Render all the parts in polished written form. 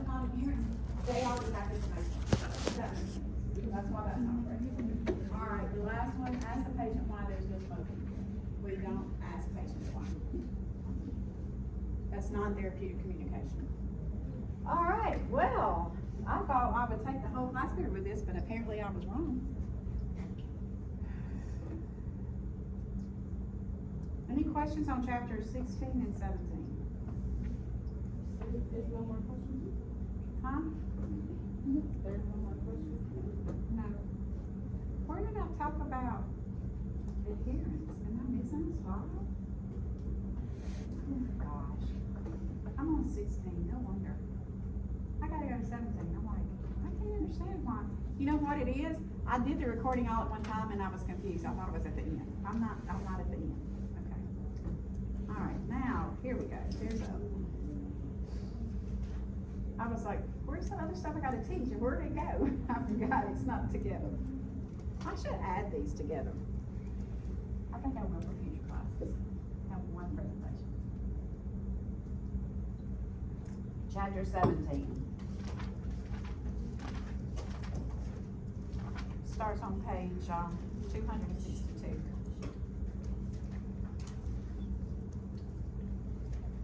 click on it here, they already have information. That's why that's not correct. All right, the last one, ask the patient why they're still smoking. We don't ask patients why. That's non-therapeutic communication. All right, well, I thought I would take the whole class period with this, but apparently I was wrong. Any questions on chapters 16 and 17? There's no more questions? Huh? There's no more questions? No. We're gonna talk about adherence. Am I missing a slide? Oh gosh. I'm on 16, no wonder. I gotta go to 17. I'm like, I can't understand why. You know what it is? I did the recording all at one time and I was confused. I thought it was at the end. I'm not at the end. Okay. All right, now, here we go. There's I was like, where's the other stuff I gotta teach? And where'd it go? I forgot, it's not together. I should add these together. I think I will for future classes. Have one presentation. Chapter 17. Starts on page 262.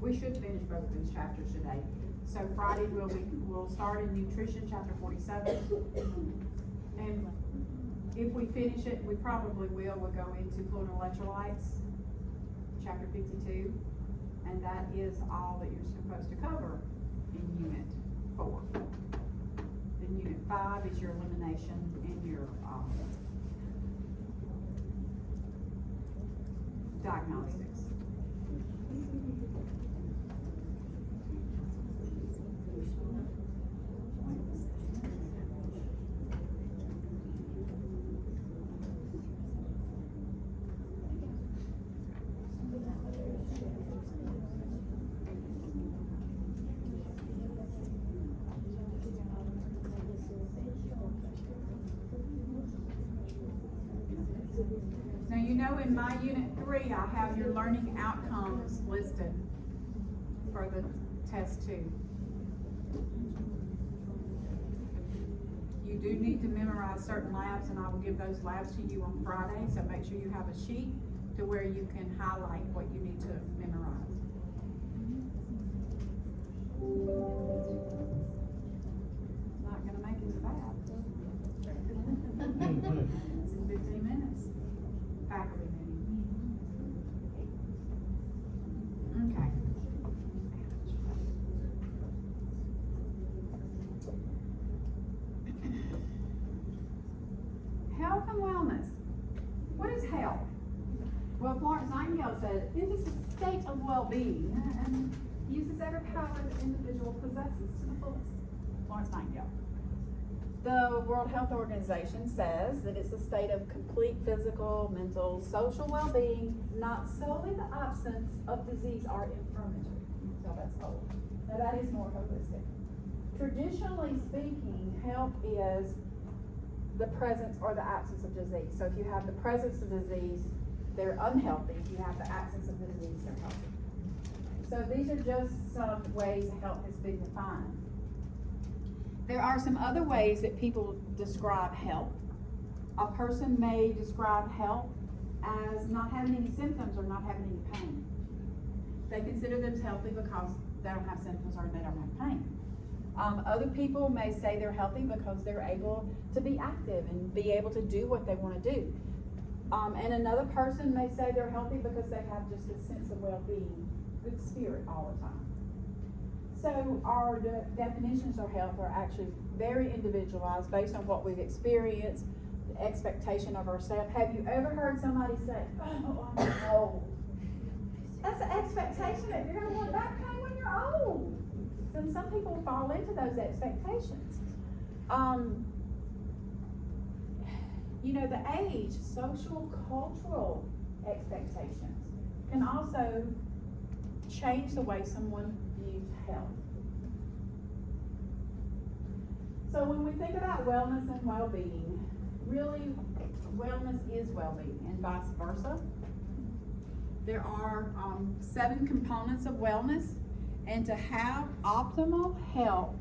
We should finish both of these chapters today. So Friday we'll start in nutrition, chapter 47. And if we finish it, we probably will, we'll go into fluid electrolytes, chapter 52. And that is all that you're supposed to cover in unit 4. Then unit 5 is your elimination and your diagnostics. Now, you know in my unit 3, I have your learning outcomes listed for the test 2. You do need to memorize certain labs, and I will give those labs to you on Friday, so make sure you have a sheet to where you can highlight what you need to memorize. Not gonna make it to that. It's in 15 minutes. Faculty meeting. Okay. Health and wellness. What is health? Well, Florence Nightingale said, it is a state of well-being and uses every power the individual possesses to the fullest. Florence Nightingale. The World Health Organization says that it's a state of complete physical, mental, social well-being, not solely the absence of disease or infirmity. So that's whole. Now that is more holistic. Traditionally speaking, health is the presence or the absence of disease. So if you have the presence of disease, they're unhealthy. If you have the absence of disease, they're healthy. So these are just some ways health has been defined. There are some other ways that people describe health. A person may describe health as not having any symptoms or not having any pain. They consider themselves healthy because they don't have symptoms or they don't have pain. Other people may say they're healthy because they're able to be active and be able to do what they want to do. And another person may say they're healthy because they have just a sense of well-being, good spirit all the time. So our definitions of health are actually very individualized based on what we've experienced, the expectation of ourselves. Have you ever heard somebody say, oh, I'm old? That's an expectation that you're going to have back pain when you're old. And some people fall into those expectations. You know, the age, social, cultural expectations can also change the way someone views health. So when we think about wellness and well-being, really wellness is well-being and vice versa. There are 7 components of wellness, and to have optimal health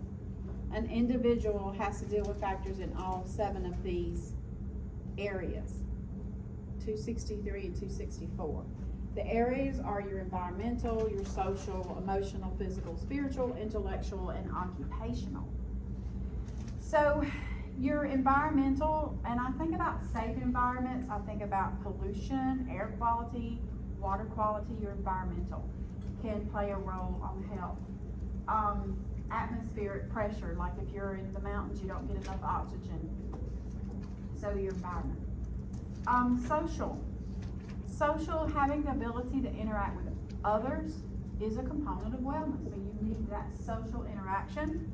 An individual has to deal with factors in all 7 of these areas, 263 and 264. The areas are your environmental, your social, emotional, physical, spiritual, intellectual, and occupational. So your environmental, and I think about safe environments, I think about pollution, air quality, water quality. Your environmental can play a role on health. Atmospheric pressure, like if you're in the mountains, you don't get enough oxygen. So your environment. Social, having the ability to interact with others is a component of wellness. So you need that social interaction.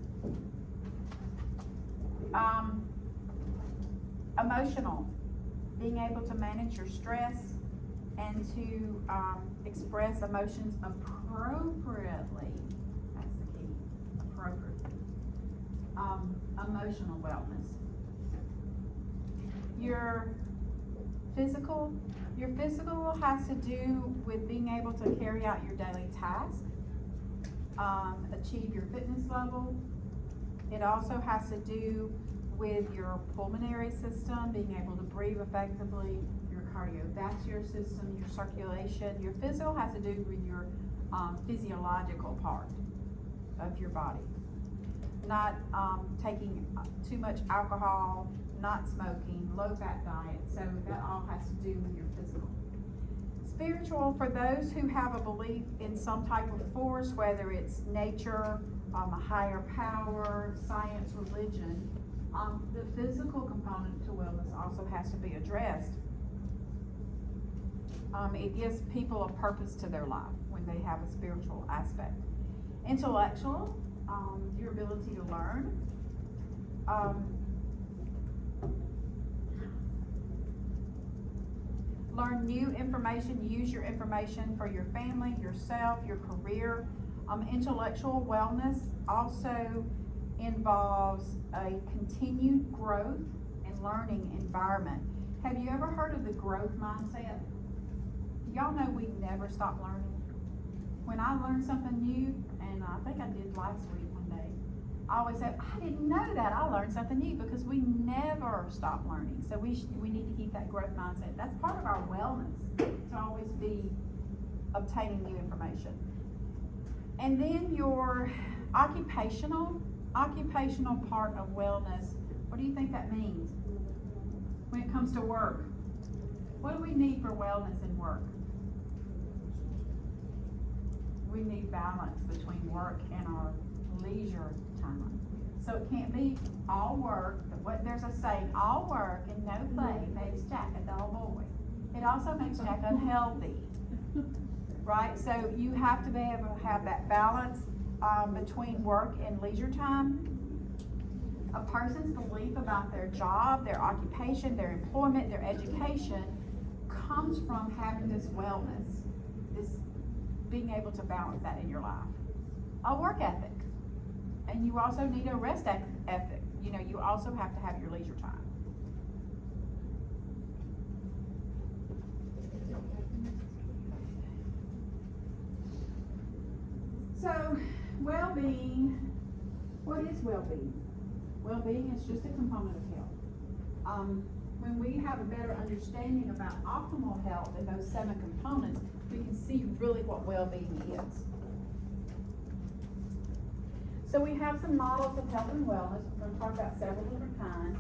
Emotional, being able to manage your stress and to express emotions appropriately. That's the key, appropriately. Emotional wellness. Your physical has to do with being able to carry out your daily tasks, achieve your fitness level. It also has to do with your pulmonary system, being able to breathe effectively, your cardiovascular system, your circulation. Your physical has to do with your physiological part of your body. Not taking too much alcohol, not smoking, low-fat diet. So that all has to do with your physical. Spiritual, for those who have a belief in some type of force, whether it's nature, a higher power, science, religion, the physical component to wellness also has to be addressed. It gives people a purpose to their life when they have a spiritual aspect. Intellectual, your ability to learn. Learn new information, use your information for your family, yourself, your career. Intellectual wellness also involves a continued growth and learning environment. Have you ever heard of the growth mindset? Y'all know we never stop learning. When I learn something new, and I think I did last week one day, I always say, I didn't know that, I learned something new, because we never stop learning. So we need to keep that growth mindset. That's part of our wellness, to always be obtaining new information. And then your occupational part of wellness, what do you think that means when it comes to work? What do we need for wellness in work? We need balance between work and our leisure time. So it can't be all work, what there's a saying, all work and no play makes Jack a dull boy. It also makes Jack unhealthy, right? So you have to be able to have that balance between work and leisure time. A person's belief about their job, their occupation, their employment, their education comes from having this wellness, this being able to balance that in your life. A work ethic. And you also need a rest ethic. You know, you also have to have your leisure time. So, well-being, what is well-being? Well-being is just a component of health. When we have a better understanding about optimal health and those 7 components, we can see really what well-being is. So we have some models of health and wellness. We're going to talk about several different kinds.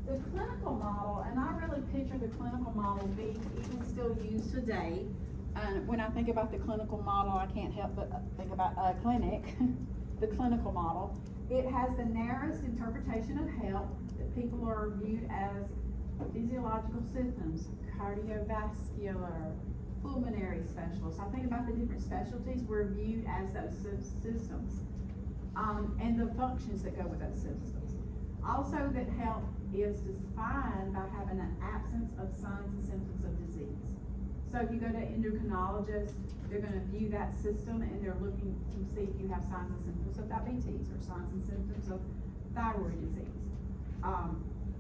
The clinical model, and I really picture the clinical model being even still used today. When I think about the clinical model, I can't help but think about a clinic, the clinical model. It has the narrowest interpretation of health, that people are viewed as physiological symptoms, cardiovascular, pulmonary specialists. I think about the different specialties, we're viewed as those systems, and the functions that go with those systems. Also, that health is defined by having an absence of signs and symptoms of disease. So if you go to an endocrinologist, they're going to view that system and they're looking to see if you have signs and symptoms of diabetes or signs and symptoms of thyroid disease.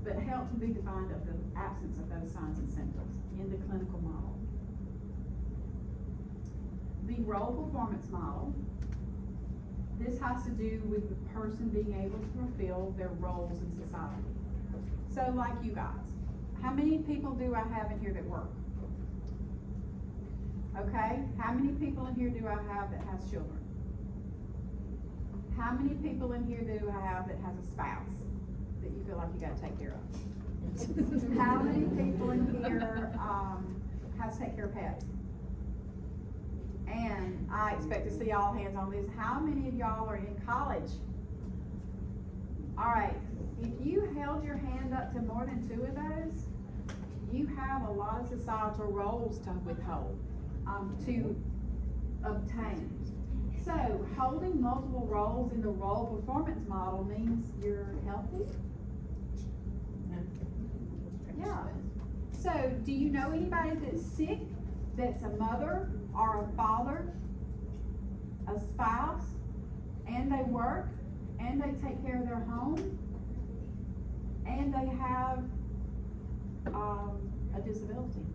But health can be defined of the absence of those signs and symptoms in the clinical model. The role performance model This has to do with the person being able to fulfill their roles in society. So like you guys, how many people do I have in here that work? Okay, how many people in here do I have that has children? How many people in here do I have that has a spouse that you feel like you gotta take care of? How many people in here, has to take care of pets? And I expect to see all hands on this. How many of y'all are in college? All right, if you held your hand up to more than 2 of those, you have a lot of societal roles to withhold, to obtain. So holding multiple roles in the role performance model means you're healthy? Yeah. So do you know anybody that's sick, that's a mother or a father, a spouse, and they work, and they take care of their home, and they have a disability?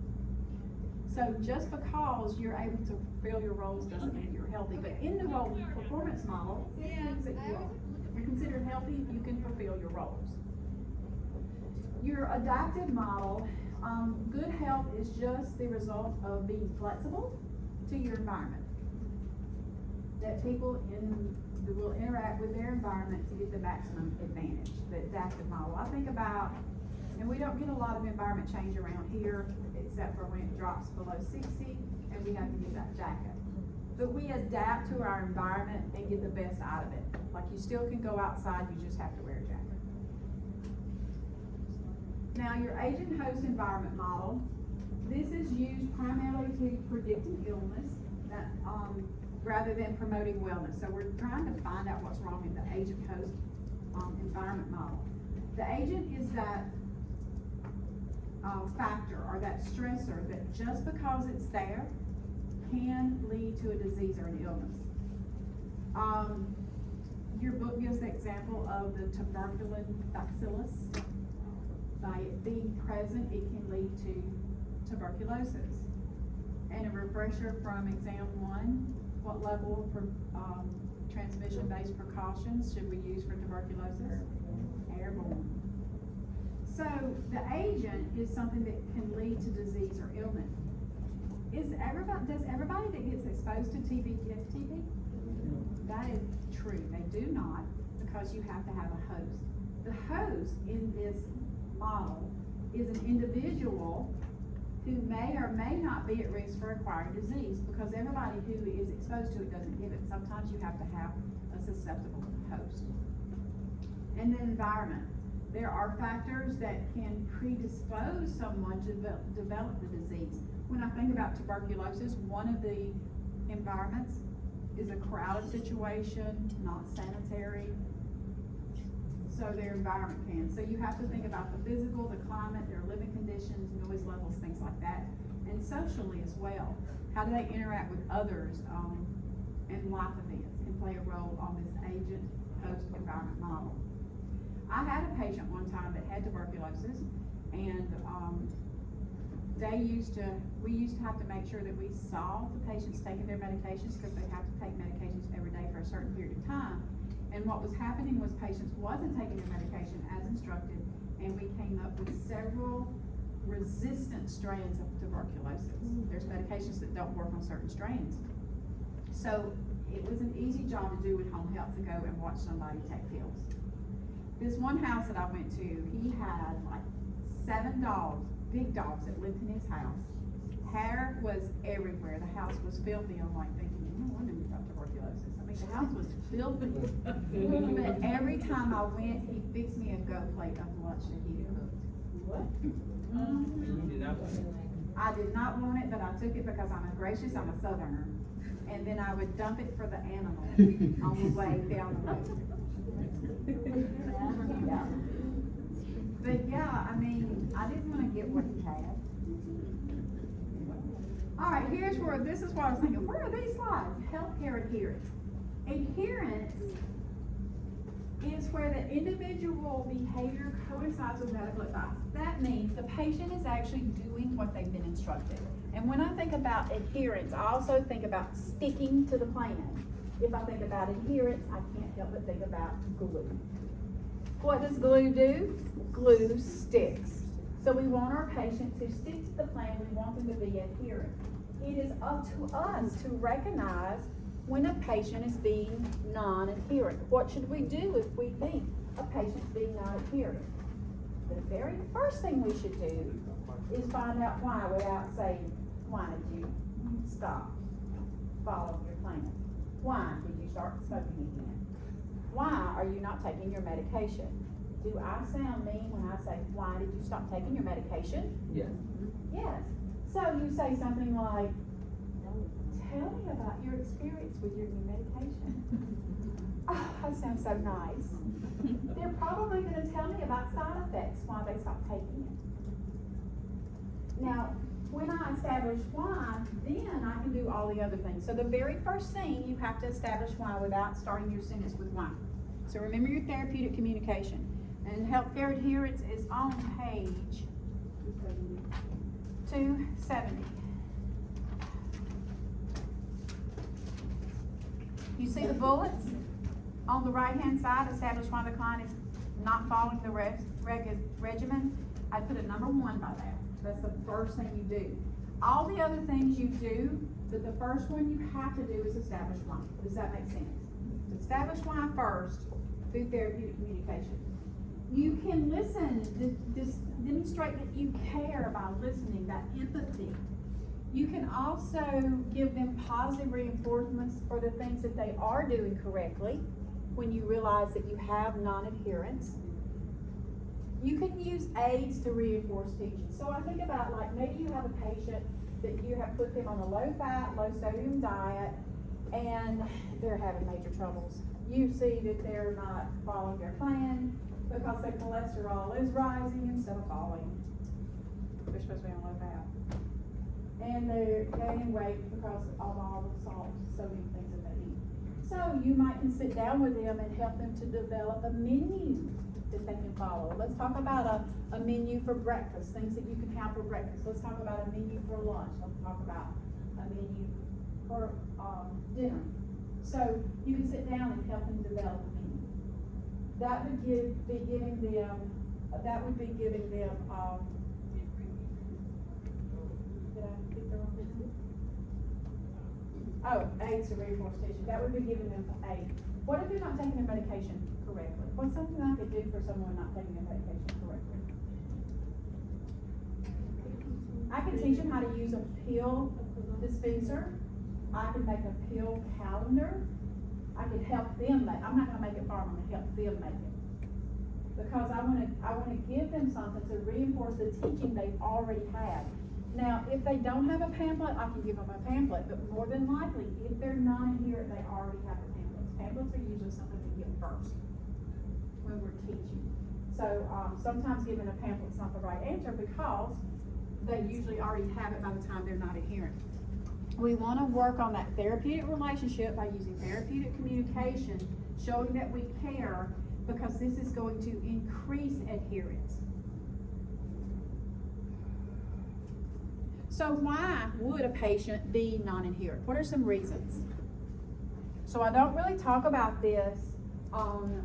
So just because you're able to fulfill your roles doesn't mean you're healthy. But in the role performance model, it means that you're considered healthy if you can fulfill your roles. Your adaptive model, good health is just the result of being flexible to your environment. That people will interact with their environment to get the maximum advantage, the adaptive model. I think about, and we don't get a lot of environment change around here, except for when it drops below 60 and we have to use that jacket. But we adapt to our environment and get the best out of it. Like you still can go outside, you just have to wear a jacket. Now your agent host environment model, this is used primarily to predict an illness that, rather than promoting wellness. So we're trying to find out what's wrong in the agent host environment model. The agent is that factor or that stressor that just because it's there can lead to a disease or an illness. Your book gives the example of the tuberculin bacillus. By it being present, it can lead to tuberculosis. And a refresher from exam 1, what level of transmission-based precautions should we use for tuberculosis? Airborne. So the agent is something that can lead to disease or illness. Does everybody that gets exposed to TB get TB? That is true. They do not, because you have to have a host. The host in this model is an individual who may or may not be at risk for acquiring disease, because everybody who is exposed to it doesn't give it. Sometimes you have to have a susceptible host. And the environment. There are factors that can predispose someone to develop the disease. When I think about tuberculosis, one of the environments is a crowded situation, not sanitary. So their environment can. So you have to think about the physical, the climate, their living conditions, noise levels, things like that. And socially as well. How do they interact with others and life events can play a role on this agent-host environment model. I had a patient one time that had tuberculosis, and we used to have to make sure that we saw the patients taking their medications, because they have to take medications every day for a certain period of time. And what was happening was patients wasn't taking their medication as instructed, and we came up with several resistant strains of tuberculosis. There's medications that don't work on certain strains. So it was an easy job to do with home health to go and watch somebody take pills. This one house that I went to, he had like 7 dogs, big dogs that lived in his house. Hair was everywhere. The house was filthy. I'm like thinking, no wonder you got tuberculosis. I mean, the house was filthy. But every time I went, he fixed me a go plate of lunch that he had cooked. What? I did not want it, but I took it because I'm a Southerner. And then I would dump it for the animal on the way down the road. Yeah. But yeah, I mean, I didn't want to get what he had. All right, this is what I was thinking. Where are these slides? Healthcare adherence. Adherence is where the individual behavior coincides with medical advice. That means the patient is actually doing what they've been instructed. And when I think about adherence, I also think about sticking to the plan. If I think about adherence, I can't help but think about glue. What does glue do? Glue sticks. So we want our patient to stick to the plan, we want them to be adherent. It is up to us to recognize when a patient is being non-adherent. What should we do if we think a patient's being non-adherent? The very first thing we should do is find out why without saying, why did you stop following your plan? Why did you start smoking again? Why are you not taking your medication? Do I sound mean when I say, why did you stop taking your medication? Yes. Yes. So you say something like, tell me about your experience with your new medication. Oh, that sounds so nice. They're probably gonna tell me about side effects, why they stopped taking it. Now, when I establish why, then I can do all the other things. So the very first thing, you have to establish why without starting your sentence with why. So remember your therapeutic communication. And healthcare adherence is on page 270. You see the bullets? On the right-hand side, establish why the client is not following the regimen. I put a number 1 by that. That's the first thing you do. All the other things you do, but the first one you have to do is establish why. Does that make sense? Establish why first through therapeutic communication. You can listen, demonstrate that you care by listening, that empathy. You can also give them positive reinforcements for the things that they are doing correctly when you realize that you have non-adherence. You can use aids to reinforce teaching. So I think about, like, maybe you have a patient that you have put them on a low-fat, low-sodium diet, and they're having major troubles. You see that they're not following their plan because their cholesterol is rising instead of falling. They're supposed to be on low-fat. And they're gaining weight because of all the salt, sodium things that they eat. So you might can sit down with them and help them to develop a menu that they can follow. Let's talk about a menu for breakfast, things that you can have for breakfast. Let's talk about a menu for lunch. Let's talk about a menu for dinner. So you can sit down and help them develop a menu. That would be giving them, did I get the wrong thing? Oh, aids to reinforce teaching. That would be giving them aid. What if they're not taking their medication correctly? What's something I could do for someone not taking their medication correctly? I could teach them how to use a pill dispenser. I could make a pill calendar. I could help them make, I'm not gonna make it for them, I'm gonna help them make it. Because I wanna give them something to reinforce the teaching they've already had. Now, if they don't have a pamphlet, I can give them a pamphlet, but more than likely, if they're non-adherent, they already have a pamphlet. Pamphlets are usually something we get first when we're teaching. So, sometimes giving a pamphlet's not the right answer because they usually already have it by the time they're not adherent. We want to work on that therapeutic relationship by using therapeutic communication, showing that we care, because this is going to increase adherence. So why would a patient be non-adherent? What are some reasons? So I don't really talk about this on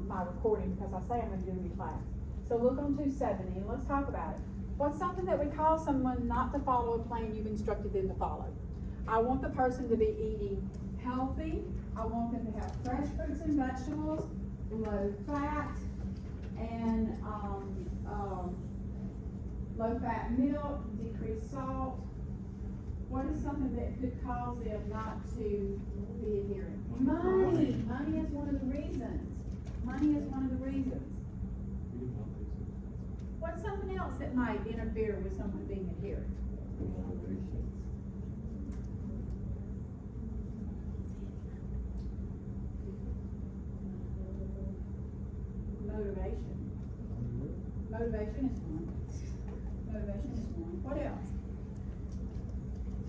my recording because I say I'm going to do it in class. So look on 270 and let's talk about it. What's something that would cause someone not to follow a plan you've instructed them to follow? I want the person to be eating healthy. I want them to have fresh fruits and vegetables, low fat, and low fat milk, decreased salt. What is something that could cause them not to be adherent? Money. Money is one of the reasons. Money is one of the reasons. What's something else that might interfere with someone being adherent? Motivation. Motivation is one. Motivation is one. What else?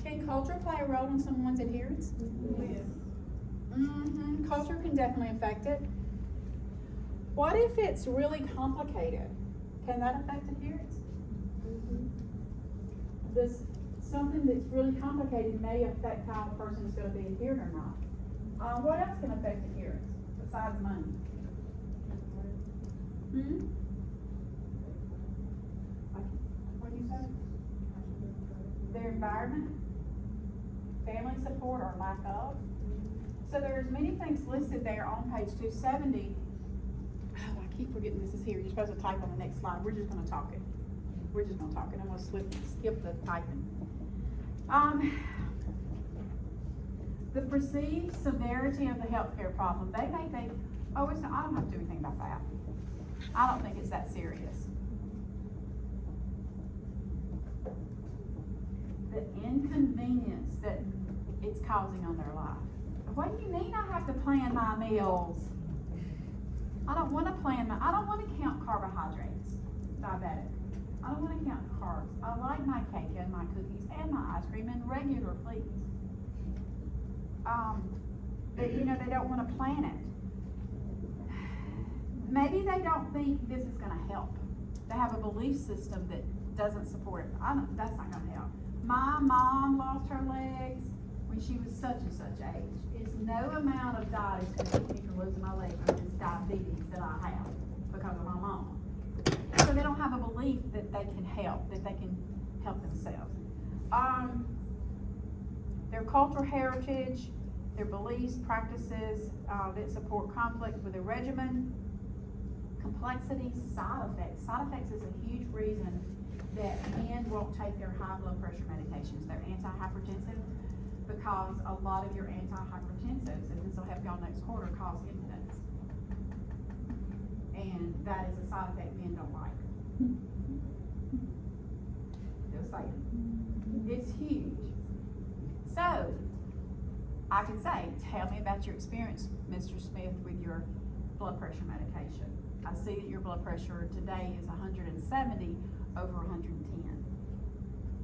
Can culture play a role in someone's adherence? Yes. Culture can definitely affect it. What if it's really complicated? Can that affect adherence? Something that's really complicated may affect how a person is going to be adherent or not. What else can affect adherence besides money? Hmm? What do you say? Their environment, family support or lack of. So there's many things listed there on page 270. Oh, I keep forgetting this is here. You're supposed to type on the next slide. We're just gonna talk it. We're just gonna talk it. I'm gonna skip the typing. The perceived severity of the healthcare problem, they may think, oh, I don't have to do anything about that. I don't think it's that serious. The inconvenience that it's causing on their life. What do you mean I have to plan my meals? I don't wanna I don't wanna count carbohydrates, diabetic. I don't wanna count carbs. I like my cake and my cookies and my ice cream and regular, please. They don't wanna plan it. Maybe they don't think this is gonna help. They have a belief system that doesn't support it. That's not gonna help. My mom lost her legs when she was such and such age. Is no amount of diet is gonna keep me from losing my legs from this diabetes that I have because of my mom. So they don't have a belief that they can help themselves. Their cultural heritage, their beliefs, practices that support conflict with a regimen, complexity, side effects. Side effects is a huge reason that men won't take their high blood pressure medications. They're antihypertensive because a lot of your antihypertensives, and this will help y'all next quarter, cause impotence. And that is a side effect men don't like. Just saying. It's huge. So, I could say, tell me about your experience, Mr. Smith, with your blood pressure medication. I see that your blood pressure today is 170 over 110.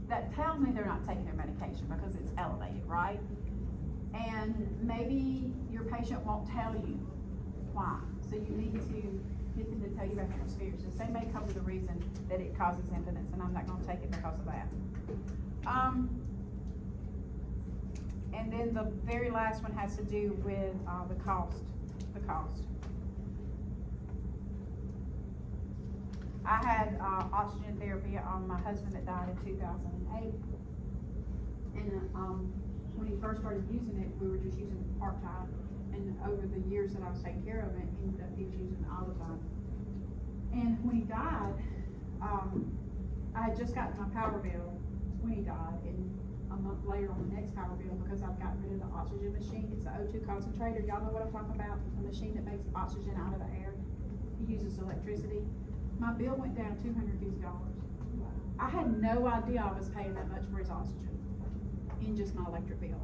That tells me they're not taking their medication because it's elevated, right? And maybe your patient won't tell you why. So you need to get them to tell you about their experiences. They may come with a reason that it causes impotence, and I'm not gonna take it because of that. And then the very last one has to do with the cost. I had oxygen therapy on my husband that died in 2008. And when he first started using it, we were just using it part-time. And over the years that I was taking care of it, he was using it all the time. And when he died, I had just gotten my power bill when he died. And a month later on the next power bill, because I've gotten rid of the oxygen machine, it's the O2 concentrator. Y'all know what I'm talking about? The machine that makes oxygen out of the air. It uses electricity. My bill went down $250. I had no idea I was paying that much for his oxygen in just my electric bill.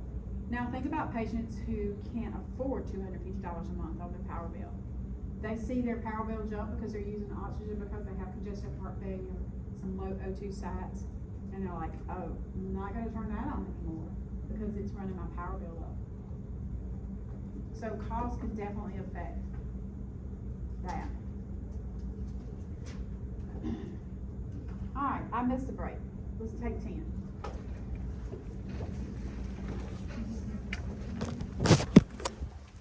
Now think about patients who can't afford $250 a month on their power bill. They see their power bill jump because they're using oxygen because they have congestive heart failure, some low O2 sats, and they're like, oh, I'm not gonna turn that on anymore because it's running my power bill up. So cost can definitely affect that. All right, I missed a break. Let's take 10.